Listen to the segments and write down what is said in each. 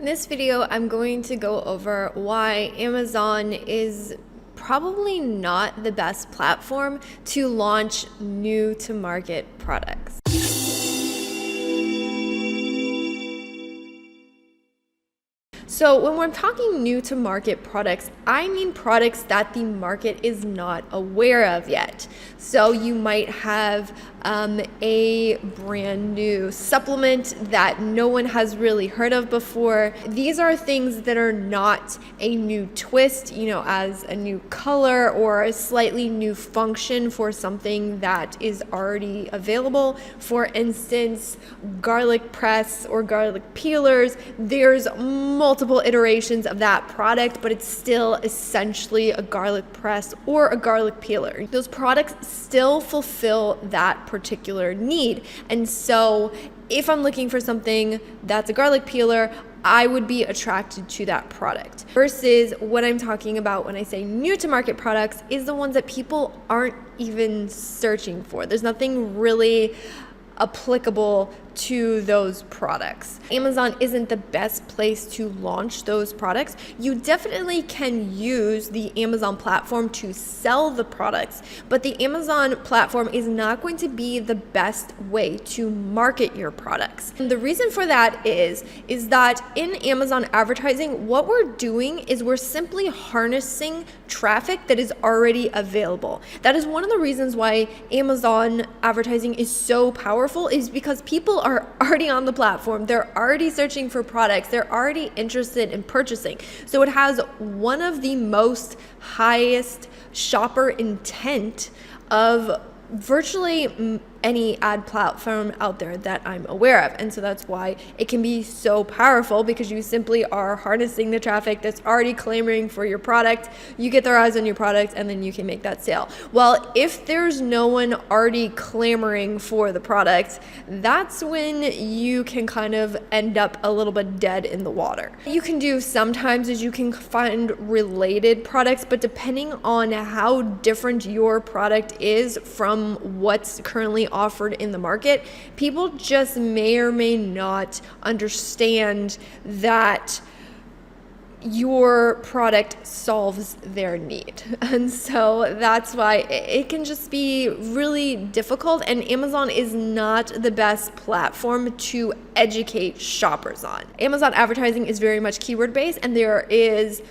In this video, I'm going to go over why Amazon is probably not the best platform to launch new to market products. So when we're talking new to market products, I mean products that the market is not aware of yet. So you might have a brand new supplement that no one has really heard of before. These are things that are not a new twist, as a new color or a slightly new function for something that is already available. For instance, garlic press or garlic peelers, there's multiple iterations of that product, but it's still essentially a garlic press or a garlic peeler. Those products still fulfill that particular need. And so if I'm looking for something that's a garlic peeler, I would be attracted to that product. Versus what I'm talking about when I say new to market products is the ones that people aren't even searching for. There's nothing really applicable to those products. Amazon isn't the best place to launch those products. You definitely can use the Amazon platform to sell the products, but the Amazon platform is not going to be the best way to market your products. And the reason for that is that in Amazon advertising, what we're doing is we're simply harnessing traffic that is already available. That is one of the reasons why Amazon advertising is so powerful, is because people are already on the platform. They're already searching for products. They're already interested in purchasing. So it has one of the most highest shopper intent of virtually any ad platform out there that I'm aware of. And so that's why it can be so powerful, because you simply are harnessing the traffic that's already clamoring for your product. You get their eyes on your product and then you can make that sale. Well, if there's no one already clamoring for the product, that's when you can kind of end up a little bit dead in the water. What you can do sometimes is you can find related products, but depending on how different your product is from what's currently offered in the market, people just may or may not understand that your product solves their need. And so that's why it can just be really difficult, and Amazon is not the best platform to educate shoppers on. Amazon advertising is very much keyword based, and there is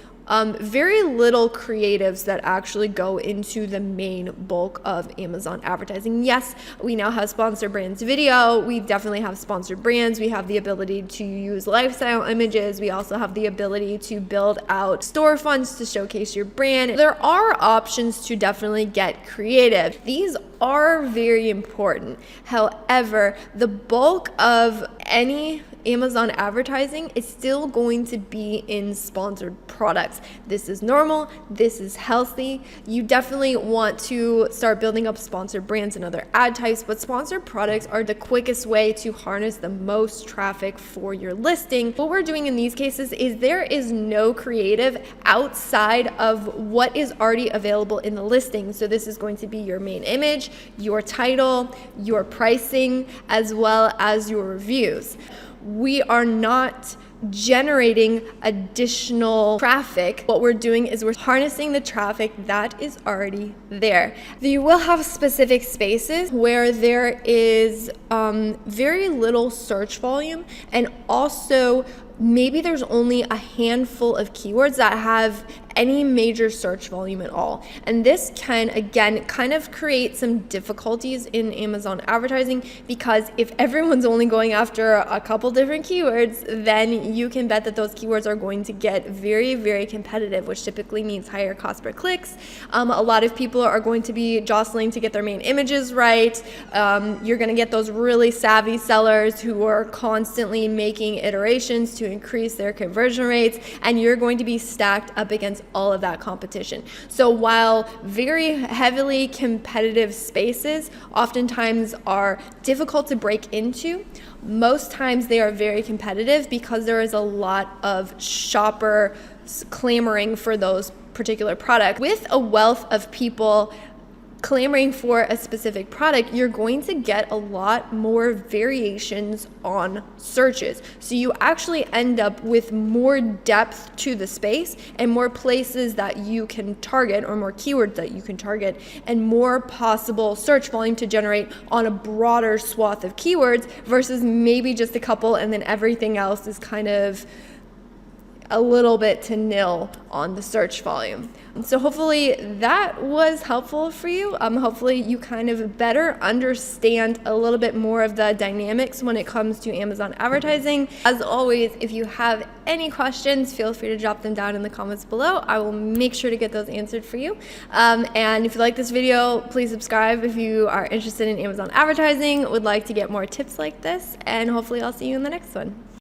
very little creatives that actually go into the main bulk of Amazon advertising. Yes, we now have sponsored brands video. We definitely have sponsored brands. We have the ability to use lifestyle images. We also have the ability to build out storefronts to showcase your brand. There are options to definitely get creative. These are very important. However, the bulk of any Amazon advertising is still going to be in sponsored products. This is normal. This is healthy. You definitely want to start building up sponsored brands and other ad types, but sponsored products are the quickest way to harness the most traffic for your listing. What we're doing in these cases is there is no creative outside of what is already available in the listing. So this is going to be your main image, your title, your pricing, as well as your reviews. We are not generating additional traffic. What we're doing is we're harnessing the traffic that is already there. You will have specific spaces where there is very little search volume, and also maybe there's only a handful of keywords that have any major search volume at all. And this can, again, kind of create some difficulties in Amazon advertising, because if everyone's only going after a couple different keywords, then you can bet that those keywords are going to get very, very competitive, which typically means higher cost per clicks. A lot of people are going to be jostling to get their main images right. You're going to get those really savvy sellers who are constantly making iterations to increase their conversion rates, and you're going to be stacked up against all of that competition. So while very heavily competitive spaces oftentimes are difficult to break into, most times they are very competitive because there is a lot of shopper clamoring for those particular products. With a wealth of people clamoring for a specific product, you're going to get a lot more variations on searches. So you actually end up with more depth to the space and more places that you can target, or more keywords that you can target, and more possible search volume to generate on a broader swath of keywords versus maybe just a couple and then everything else is kind of a little bit to nil on the search volume. So hopefully that was helpful for you. Hopefully you kind of better understand a little bit more of the dynamics when it comes to Amazon advertising. As always, if you have any questions, feel free to drop them down in the comments below. I will make sure to get those answered for you. And if you like this video, please subscribe if you are interested in Amazon advertising, would like to get more tips like this, and hopefully I'll see you in the next one.